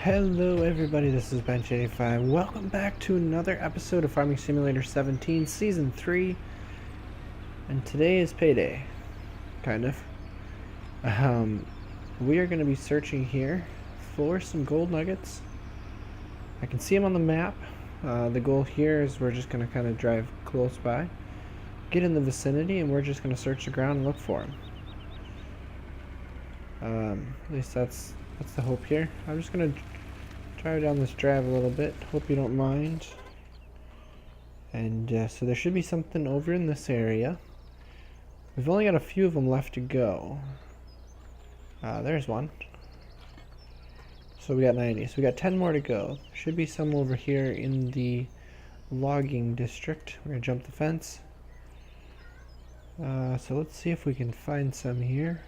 Hello everybody, this is Bench85. Welcome back to another episode of Farming Simulator 17 Season 3. And today is payday. Kind of. We are going to be searching here for some gold nuggets. I can see them on the map. The goal here is we're just going to kind of drive close by, get in the vicinity, and we're just going to search the ground and look for them. At least that's the hope here. I'm just going to drive down this drive a little bit. Hope you don't mind. And so there should be something over in this area. We've only got a few of them left to go. There's one. So we got 90. So we got 10 more to go. Should be some over here in the logging district. We're going to jump the fence. So let's see if we can find some here.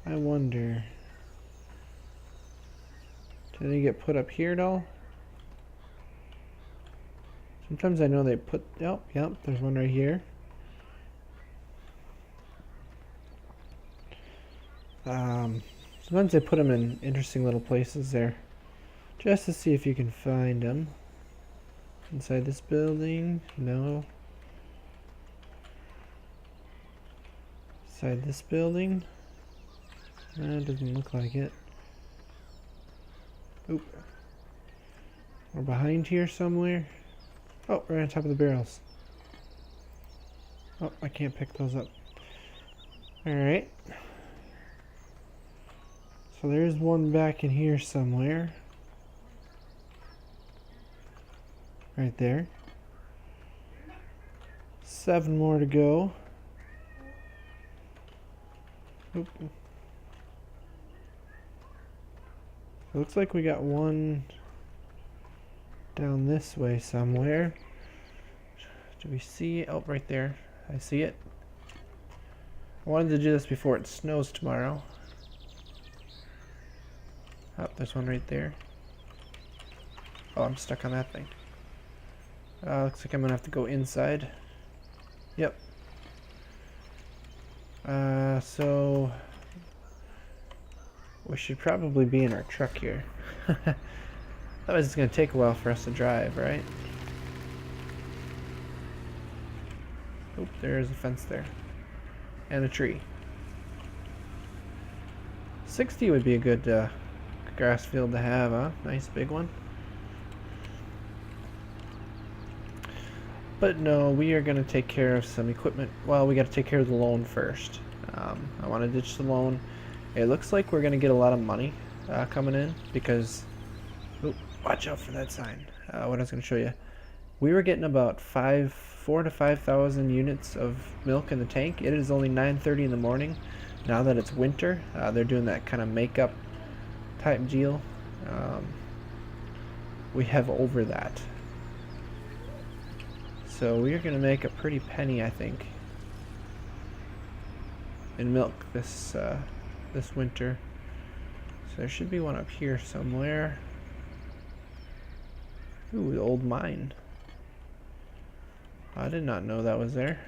I wonder, do they get put up here at all? Sometimes I know they put, yep, there's one right here. Sometimes they put them in interesting little places there, just to see if you can find them. Inside this building, no. Inside this building. It doesn't look like it. Oop. We're behind here somewhere. Oh, right on top of the barrels. Oh, I can't pick those up. Alright. So there's one back in here somewhere. Right there. 7 more to go. Oop. It looks like we got one down this way somewhere. Do we see it? Oh, right there. I see it. I wanted to do this before it snows tomorrow. Oh, there's one right there. Oh, I'm stuck on that thing. Looks like I'm gonna have to go inside. Yep. So we should probably be in our truck here. Otherwise it's going to take a while for us to drive, right? Oop, there's a fence there. And a tree. 60 would be a good grass field to have, huh? Nice big one. But no, we are going to take care of some equipment. Well, we got to take care of the loan first. I want to ditch the loan. It looks like we're going to get a lot of money coming in because, oh, watch out for that sign. What I was going to show you. We were getting about 4 to 5,000 units of milk in the tank. It is only 9:30 in the morning. Now that it's winter, they're doing that kind of makeup type deal. We have over that. So we are going to make a pretty penny, I think, in milk this winter. So there should be one up here somewhere. Ooh, the old mine. I did not know that was there.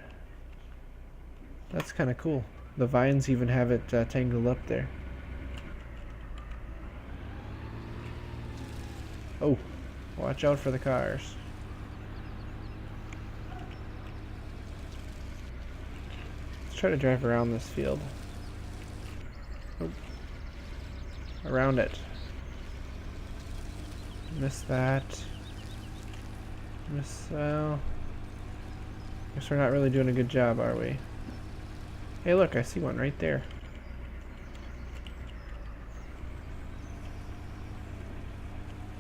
That's kind of cool. The vines even have it tangled up there. Oh, watch out for the cars. Let's try to drive around this field. Oh. Around it. Missed that. Well, guess we're not really doing a good job, are we? Hey, look, I see one right there.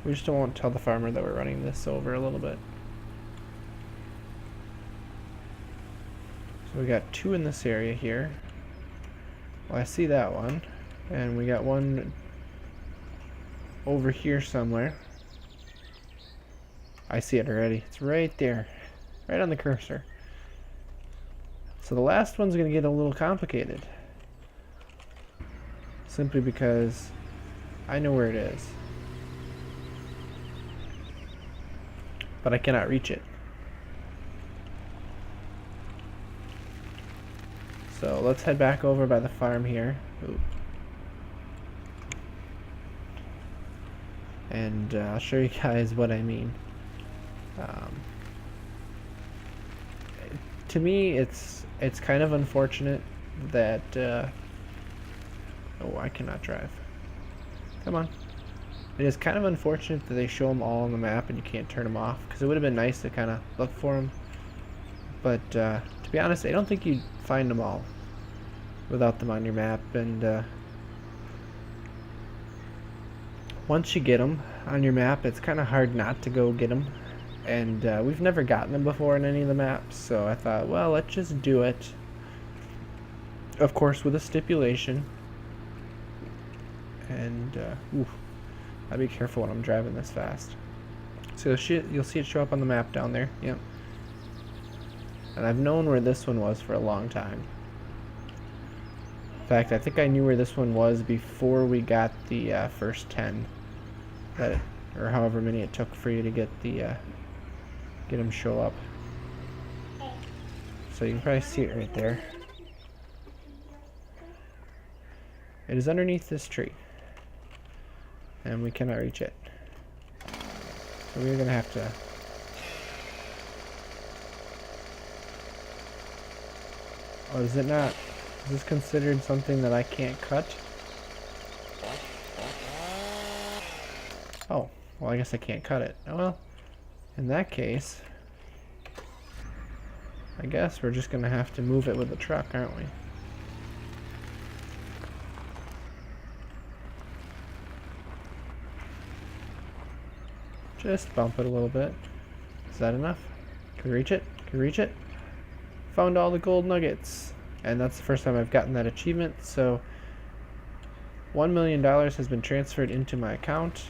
We just don't want to tell the farmer that we're running this over a little bit. So we got 2 in this area here. Well, I see that one. And we got one over here somewhere. I see it already. It's right there. Right on the cursor. So the last one's going to get a little complicated. Simply because I know where it is. But I cannot reach it. So let's head back over by the farm here. Ooh. And I'll show you guys what I mean. To me, it's kind of unfortunate that oh, I cannot drive. Come on. It is kind of unfortunate that they show them all on the map and you can't turn them off, because it would have been nice to kind of look for them. But to be honest, I don't think you'd find them all without them on your map. And once you get them on your map, it's kind of hard not to go get them. And we've never gotten them before in any of the maps, so I thought, well, let's just do it. Of course, with a stipulation. And oof, I'll be careful when I'm driving this fast. So you'll see it show up on the map down there. Yep. And I've known where this one was for a long time. In fact, I think I knew where this one was before we got the first 10. Or however many it took for you to get them show up. So you can probably see it right there. It is underneath this tree. And we cannot reach it. So we're gonna have to... Oh, is it not? Is this considered something that I can't cut? Oh, well, I guess I can't cut it. Oh, well, in that case, I guess we're just gonna have to move it with the truck, aren't we? Just bump it a little bit. Is that enough? Can we reach it? Can we reach it? Found all the gold nuggets. And that's the first time I've gotten that achievement, so $1 million has been transferred into my account.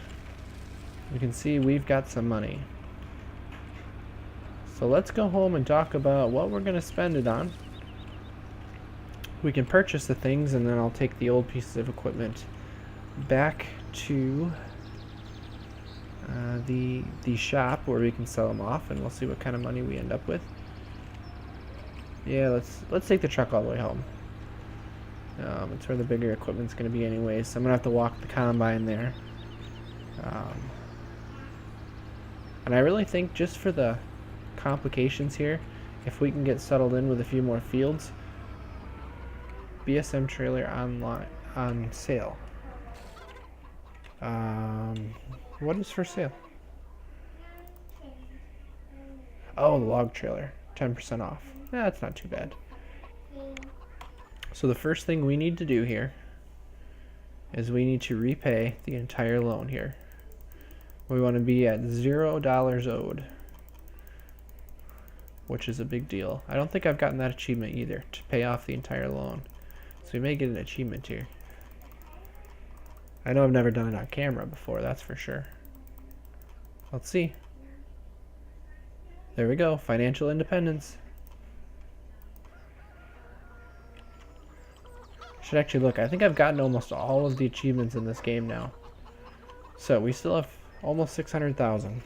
You can see we've got some money. So let's go home and talk about what we're going to spend it on. We can purchase the things, and then I'll take the old pieces of equipment back to the shop where we can sell them off, and we'll see what kind of money we end up with. Yeah, let's take the truck all the way home. It's where the bigger equipment's going to be anyways, so I'm going to have to walk the combine there. And I really think just for the complications here, if we can get settled in with a few more fields, BSM trailer on sale. What is for sale? Oh, the log trailer, 10% off. That's not too bad. So the first thing we need to do here is we need to repay the entire loan here. We want to be at $0 owed, which is a big deal. I don't think I've gotten that achievement either, to pay off the entire loan. So we may get an achievement here. I know I've never done it on camera before, that's for sure. Let's see. There we go, financial independence. Should actually look. I think I've gotten almost all of the achievements in this game now. So we still have almost 600,000.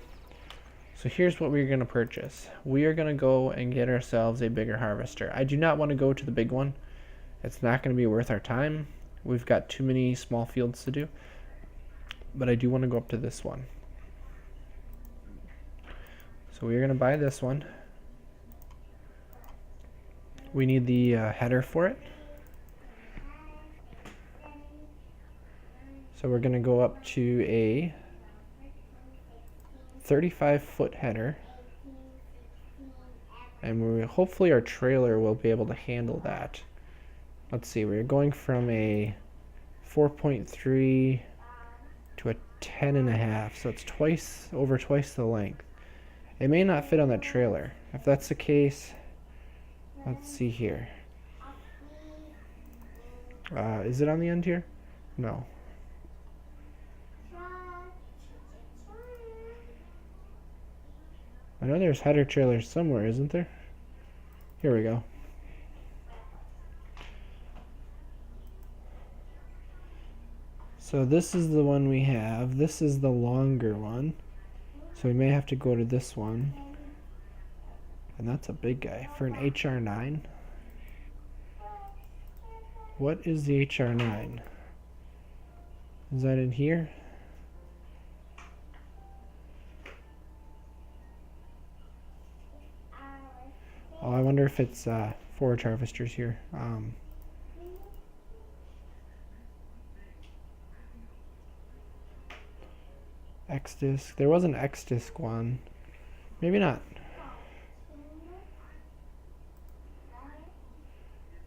So here's what we're going to purchase. We are going to go and get ourselves a bigger harvester. I do not want to go to the big one. It's not going to be worth our time. We've got too many small fields to do. But I do want to go up to this one. So we're going to buy this one. We need the header for it. So we're going to go up to a 35-foot header. And hopefully our trailer will be able to handle that. Let's see, we're going from a 4.3 to a 10.5, so it's over twice the length. It may not fit on that trailer. If that's the case, let's see here. Is it on the end here? No. I know there's header trailers somewhere, isn't there? Here we go. So this is the one we have. This is the longer one. So we may have to go to this one. And that's a big guy. For an HR9. what is the HR9? Is that in here? Oh, I wonder if it's forage harvesters here. X-Disc. There was an X-Disc one. Maybe not.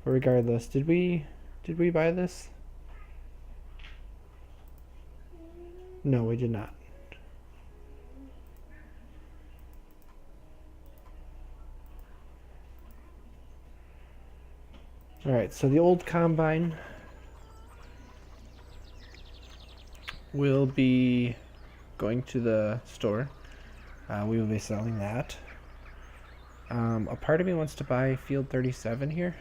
But regardless, did we buy this? No, we did not. Alright, so the old combine will be going to the store. We will be selling that. A part of me wants to buy Field 37 here,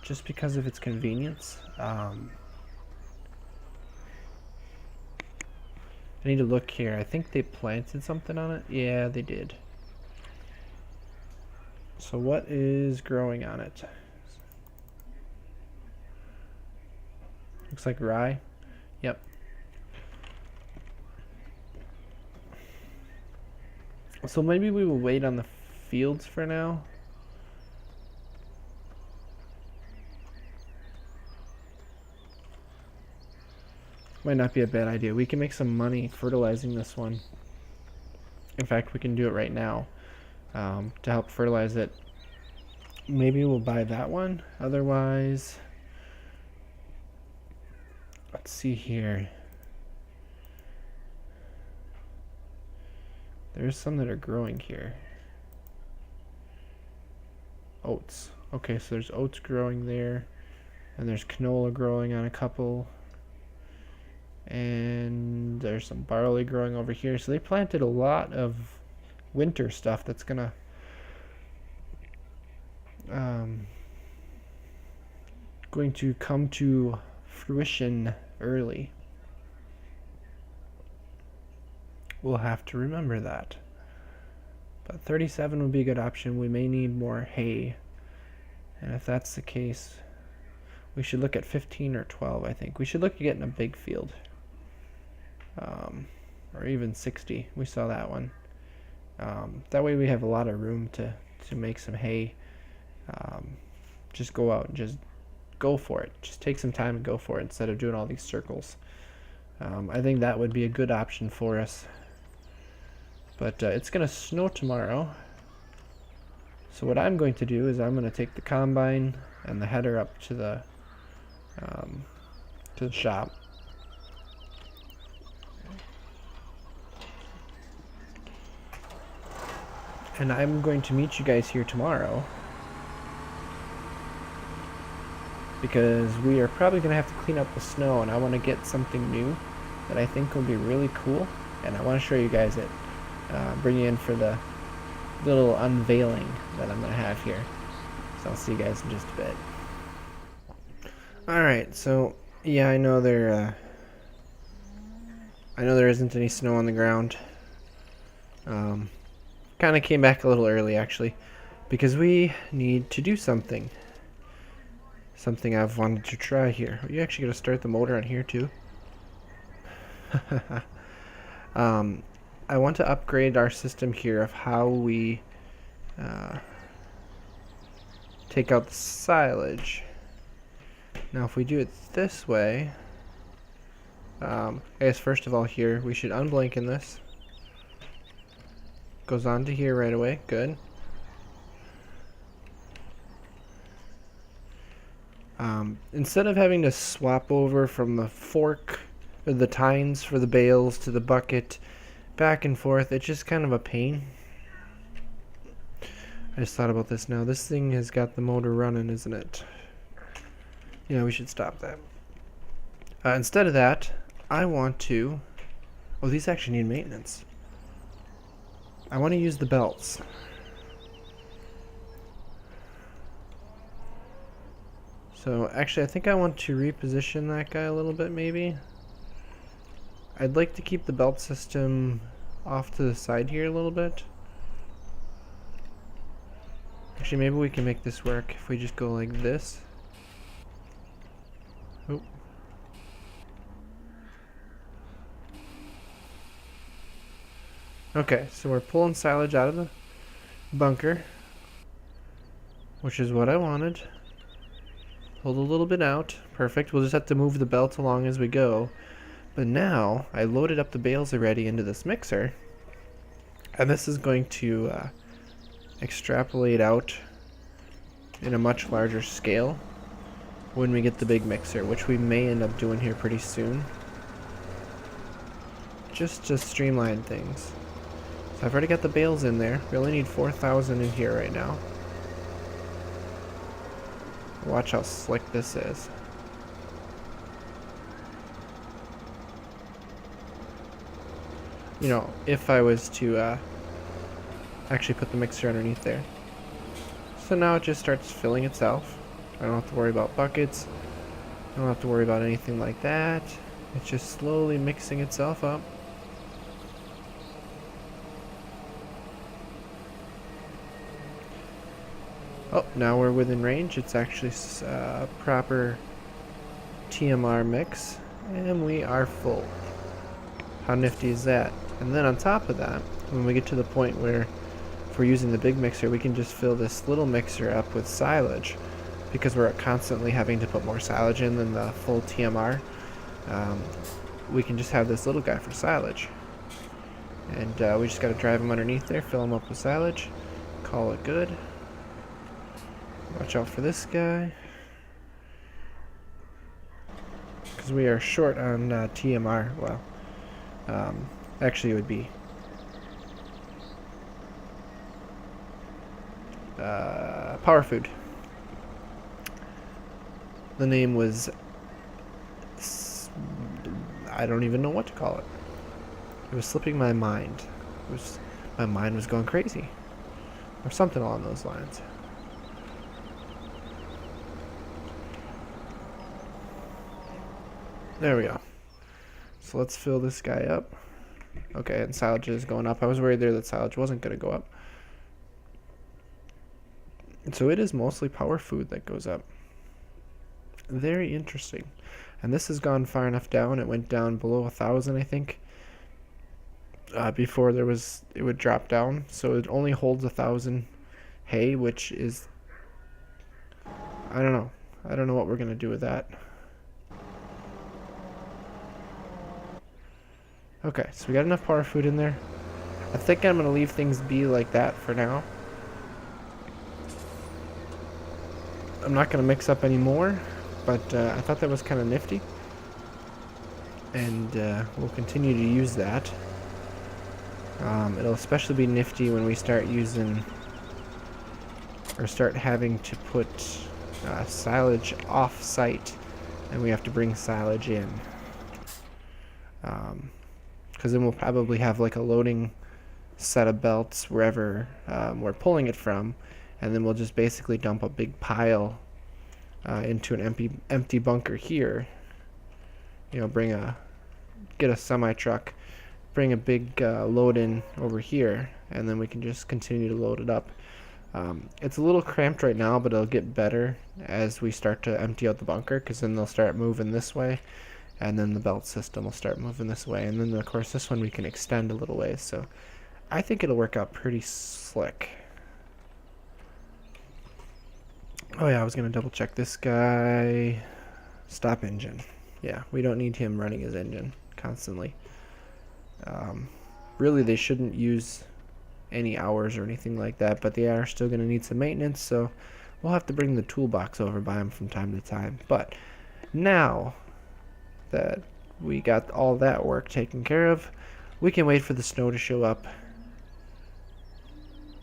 just because of its convenience. I need to look here. I think they planted something on it. Yeah, they did. So what is growing on it? Looks like rye. Yep. So maybe we will wait on the fields for now. Might not be a bad idea. We can make some money fertilizing this one. In fact, we can do it right now to help fertilize it. Maybe we'll buy that one. Otherwise, let's see here. There's some that are growing here. Oats. Okay, so there's oats growing there. And there's canola growing on a couple. And there's some barley growing over here. So they planted a lot of winter stuff that's gonna going to come to fruition early. We'll have to remember that. But 37 would be a good option. We may need more hay. And if that's the case, we should look at 15 or 12, I think. We should look at getting a big field. Or even 60. We saw that one. That way we have a lot of room to make some hay. Just go out and just go for it. Just take some time and go for it instead of doing all these circles. I think that would be a good option for us. But it's going to snow tomorrow. So what I'm going to do is I'm going to take the combine and the header up to the shop. And I'm going to meet you guys here tomorrow, because we are probably going to have to clean up the snow, and I want to get something new that I think will be really cool, and I want to show you guys it. Bring you in for the little unveiling that I'm going to have here. So I'll see you guys in just a bit. Alright, so yeah, I know there isn't any snow on the ground. Kind of came back a little early, actually, because we need to do something. Something I've wanted to try here. Are you actually going to start the motor on here, too? I want to upgrade our system here of how we take out the silage. Now, if we do it this way, I guess first of all here, we should unblanken this. Goes on to here right away. Good. Instead of having to swap over from the fork, or the tines for the bales to the bucket, back and forth, it's just kind of a pain. I just thought about this now. This thing has got the motor running, isn't it? Yeah, we should stop that. Instead of that, I want to... Oh, these actually need maintenance. I want to use the belts. So, actually, I think I want to reposition that guy a little bit, maybe. I'd like to keep the belt system off to the side here a little bit. Actually, maybe we can make this work if we just go like this. Okay, so we're pulling silage out of the bunker, which is what I wanted. Hold a little bit out. Perfect. We'll just have to move the belt along as we go. But now, I loaded up the bales already into this mixer, and this is going to extrapolate out in a much larger scale when we get the big mixer, which we may end up doing here pretty soon. Just to streamline things. So I've already got the bales in there. We only need 4,000 in here right now. Watch how slick this is. You know, if I was to actually put the mixer underneath there. So now it just starts filling itself. I don't have to worry about buckets. I don't have to worry about anything like that. It's just slowly mixing itself up. Oh, now we're within range. It's actually a proper TMR mix, and we are full. How nifty is that? And then on top of that, when we get to the point where if we're using the big mixer, we can just fill this little mixer up with silage, because we're constantly having to put more silage in than the full TMR. We can just have this little guy for silage. And we just got to drive him underneath there, fill him up with silage, call it good. Watch out for this guy, because we are short on TMR. Well, actually it would be Power Food. The name was, I don't even know what to call it. It was slipping my mind. My mind was going crazy, or something along those lines. There we go. So let's fill this guy up. Okay, and silage is going up. I was worried there that silage wasn't going to go up. And so it is mostly Power Food that goes up. Very interesting. And this has gone far enough down. It went down below 1,000, I think. Before it would drop down. So it only holds 1,000 hay, which is, I don't know. I don't know what we're going to do with that. Okay, so we got enough Power Food in there. I think I'm going to leave things be like that for now. I'm not going to mix up any more, but I thought that was kind of nifty. And we'll continue to use that. It'll especially be nifty when we start using, or start having to put silage off-site, and we have to bring silage in. Because then we'll probably have like a loading set of belts wherever we're pulling it from, and then we'll just basically dump a big pile into an empty bunker here. You know, get a semi truck, bring a big load in over here, and then we can just continue to load it up. It's a little cramped right now, but it'll get better as we start to empty out the bunker, because then they'll start moving this way. And then the belt system will start moving this way. And then, of course, this one we can extend a little ways. So I think it'll work out pretty slick. Oh, yeah, I was going to double check this guy. Stop engine. Yeah, we don't need him running his engine constantly. Really, they shouldn't use any hours or anything like that, but they are still going to need some maintenance. So we'll have to bring the toolbox over by him from time to time. But now that we got all that work taken care of, we can wait for the snow to show up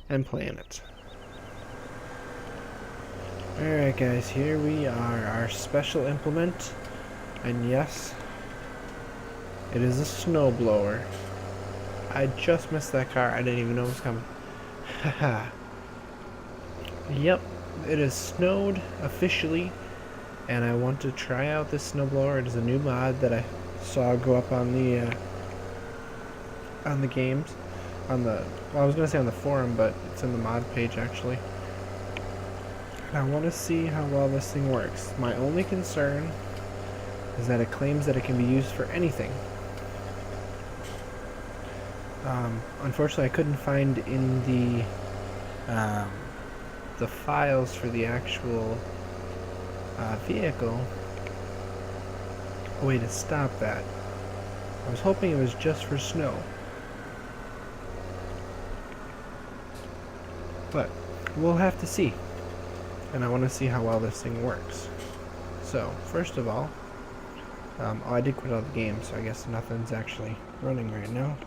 and plan it. Alright guys, here we are, our special implement, and yes, it is a snowblower. I just missed that car, I didn't even know it was coming. Haha. Yep, it has snowed officially, and I want to try out this snowblower. It is a new mod that I saw go up on the games, well, I was gonna say on the forum, but it's in the mod page actually. And I want to see how well this thing works. My only concern is that it claims that it can be used for anything. Unfortunately, I couldn't find in the files for the actual vehicle a way to stop that. I was hoping it was just for snow, but we'll have to see. And I want to see how well this thing works. So, first of all, oh, I did quit out the game, so I guess nothing's actually running right now.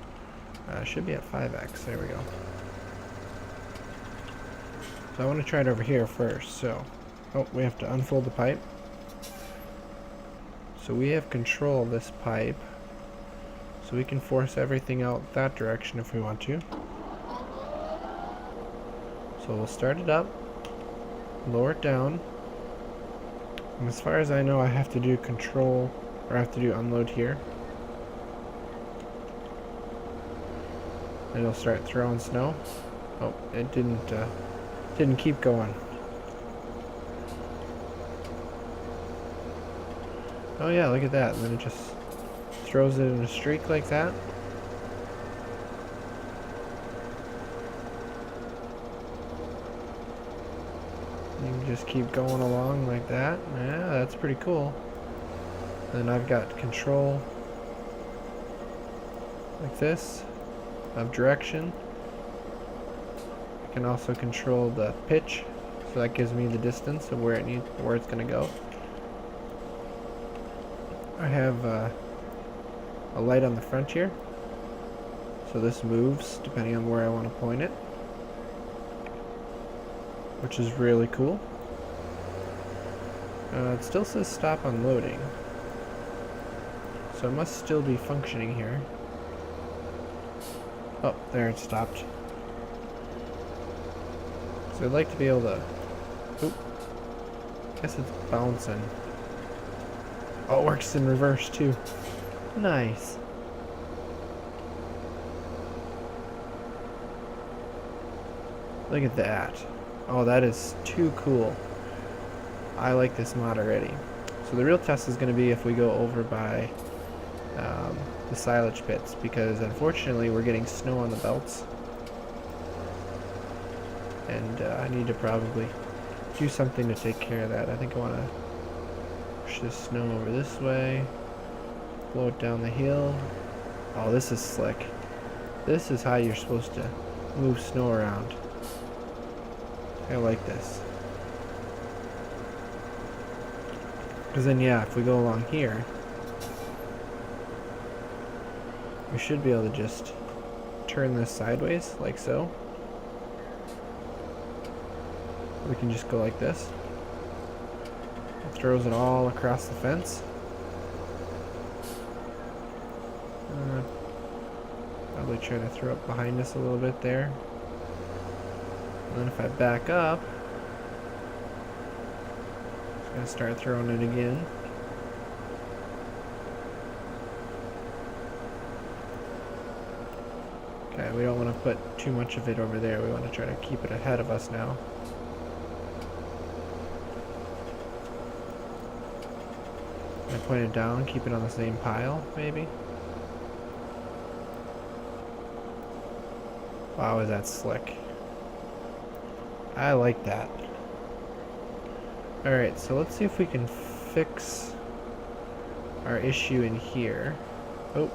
Should be at 5x, there we go. So I want to try it over here first, so... Oh, we have to unfold the pipe. So we have control of this pipe. So we can force everything out that direction if we want to. So we'll start it up. Lower it down. And as far as I know, I have to do control, or I have to do unload here. And it'll start throwing snow. Oh, it didn't keep going. Oh yeah, look at that. And then it just throws it in a streak like that. You can just keep going along like that. Yeah, that's pretty cool. Then I've got control like this of direction. I can also control the pitch, so that gives me the distance of where it's going to go. I have a light on the front here, so this moves depending on where I want to point it, which is really cool. It still says stop unloading, so it must still be functioning here. Oh, there it stopped. So I'd like to be able to... Oop. I guess it's bouncing. Oh, it works in reverse too. Nice. Look at that. Oh, that is too cool. I like this mod already. So the real test is going to be if we go over by the silage pits, because unfortunately we're getting snow on the belts. And I need to probably do something to take care of that. I think I want to push this snow over this way, blow it down the hill. Oh, this is slick. This is how you're supposed to move snow around. I like this. Because then, yeah, if we go along here, we should be able to just turn this sideways, like so. We can just go like this. It throws it all across the fence. Probably try to throw it behind us a little bit there. And then if I back up, it's going to start throwing it again. Okay, we don't want to put too much of it over there. We want to try to keep it ahead of us now. I point it down, keep it on the same pile, maybe? Wow, is that slick. I like that. Alright, so let's see if we can fix our issue in here. Oh.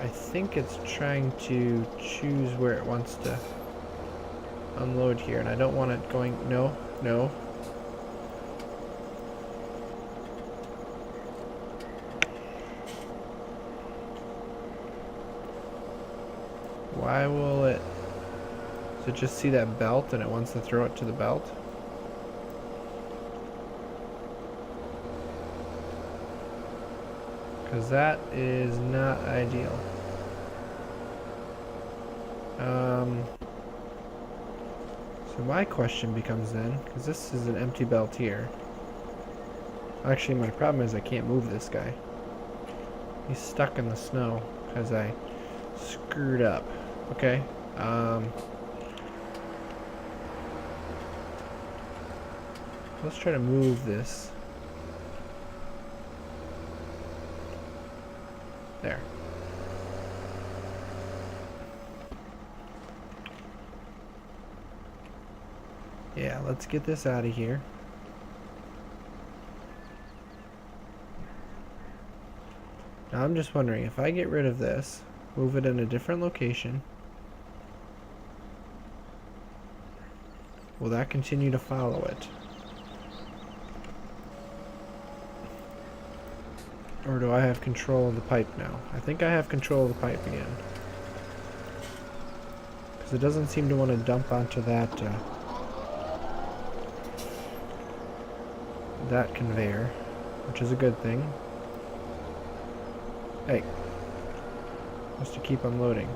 I think it's trying to choose where it wants to unload here, and I don't want it going... No, no. Why will it... Does it just see that belt and it wants to throw it to the belt? Because that is not ideal. So my question becomes then, because this is an empty belt here. Actually, my problem is I can't move this guy. He's stuck in the snow because I screwed up. Okay. Let's try to move this. There. Yeah, let's get this out of here. Now I'm just wondering, if I get rid of this, move it in a different location, will that continue to follow it? Or do I have control of the pipe now? I think I have control of the pipe again. Because it doesn't seem to want to dump onto that, that conveyor, which is a good thing. Hey, has to keep unloading.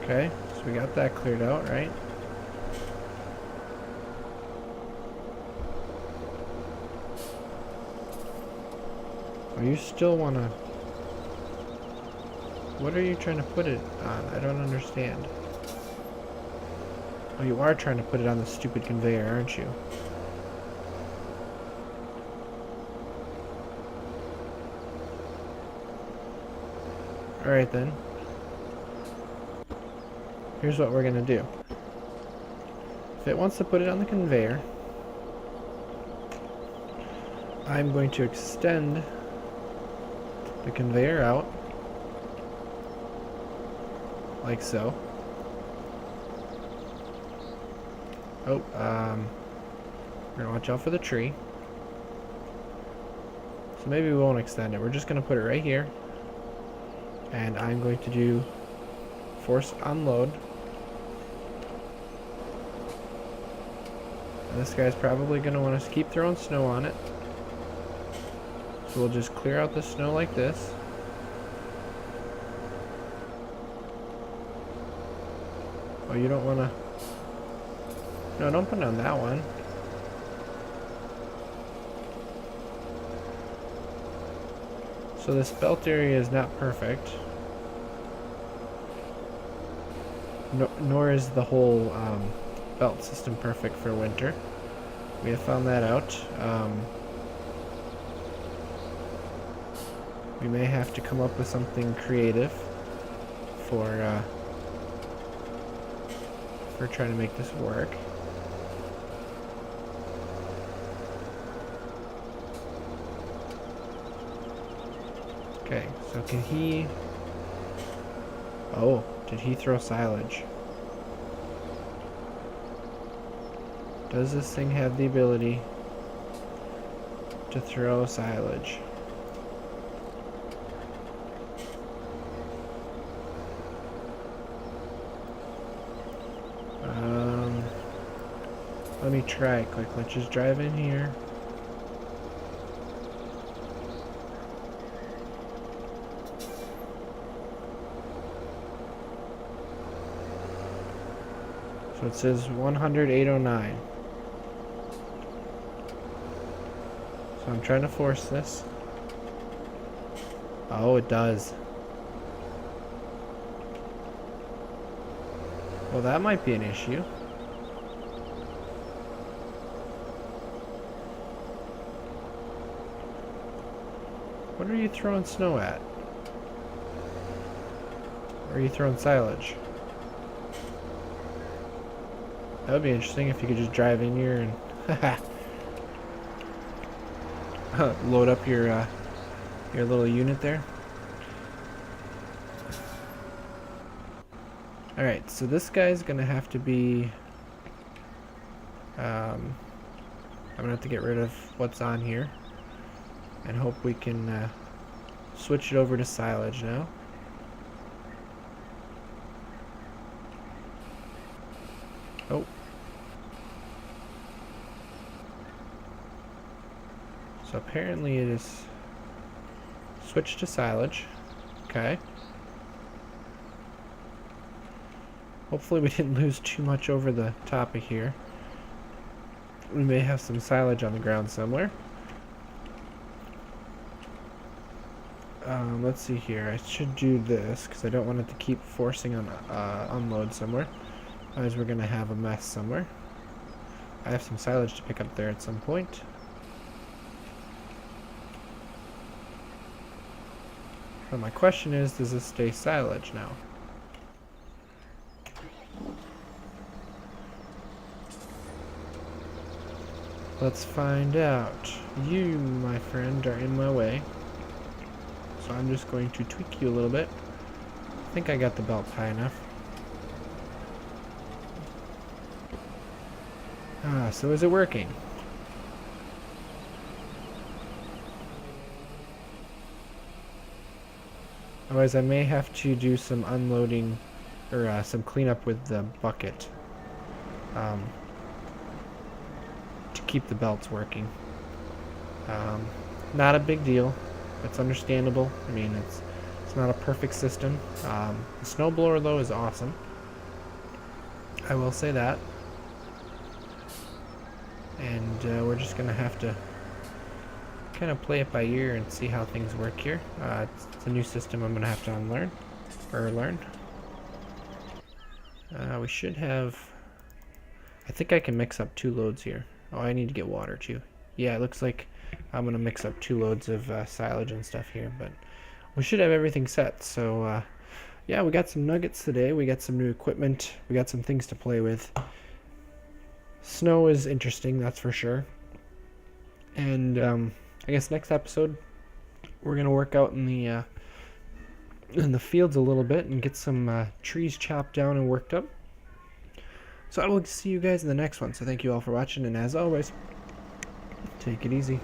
Okay, so we got that cleared out, right? Oh, you still wanna... What are you trying to put it on? I don't understand. Oh, you are trying to put it on the stupid conveyor, aren't you? Alright then. Here's what we're gonna do. If it wants to put it on the conveyor, I'm going to extend the conveyor out, like so. Oh, we're gonna watch out for the tree. So maybe we won't extend it. We're just gonna put it right here. And I'm going to do force unload. And this guy's probably gonna want us to keep throwing snow on it. So we'll just clear out the snow like this. Oh, you don't wanna... No, don't put it on that one. So this belt area is not perfect. Nor is the whole belt system perfect for winter. We have found that out. We may have to come up with something creative for trying to make this work. Okay, so can he... Oh, did he throw silage? Does this thing have the ability to throw silage? Let me try it quick. Let's just drive in here. So it says 108.09. So I'm trying to force this. Oh, it does. Well, that might be an issue. What are you throwing snow at? Or are you throwing silage? That would be interesting if you could just drive in here and load up your little unit there. Alright, so this guy's gonna have to be... I'm gonna have to get rid of what's on here. And hope we can switch it over to silage now. Oh. So apparently it is switched to silage. Okay. Hopefully we didn't lose too much over the topic here. We may have some silage on the ground somewhere. Let's see here. I should do this because I don't want it to keep forcing on unload somewhere. Otherwise we're going to have a mess somewhere. I have some silage to pick up there at some point. So my question is, does this stay silage now? Let's find out. You, my friend, are in my way. So I'm just going to tweak you a little bit. I think I got the belt high enough. Ah, so is it working? Otherwise I may have to do some unloading or some cleanup with the bucket to keep the belts working. Not a big deal. It's understandable. I mean, it's not a perfect system. The snowblower though is awesome. I will say that. And we're just gonna have to kind of play it by ear and see how things work here. It's a new system I'm gonna have to unlearn or learn. We should have. I think I can mix up 2 loads here. Oh, I need to get water too. Yeah, it looks like I'm gonna mix up 2 loads of silage and stuff here, but we should have everything set. So yeah, we got some nuggets today. We got some new equipment. We got some things to play with. Snow is interesting, that's for sure. And I guess next episode we're gonna work out in the fields a little bit and get some trees chopped down and worked up. So I will see you guys in the next one. So thank you all for watching, and as always, take it easy.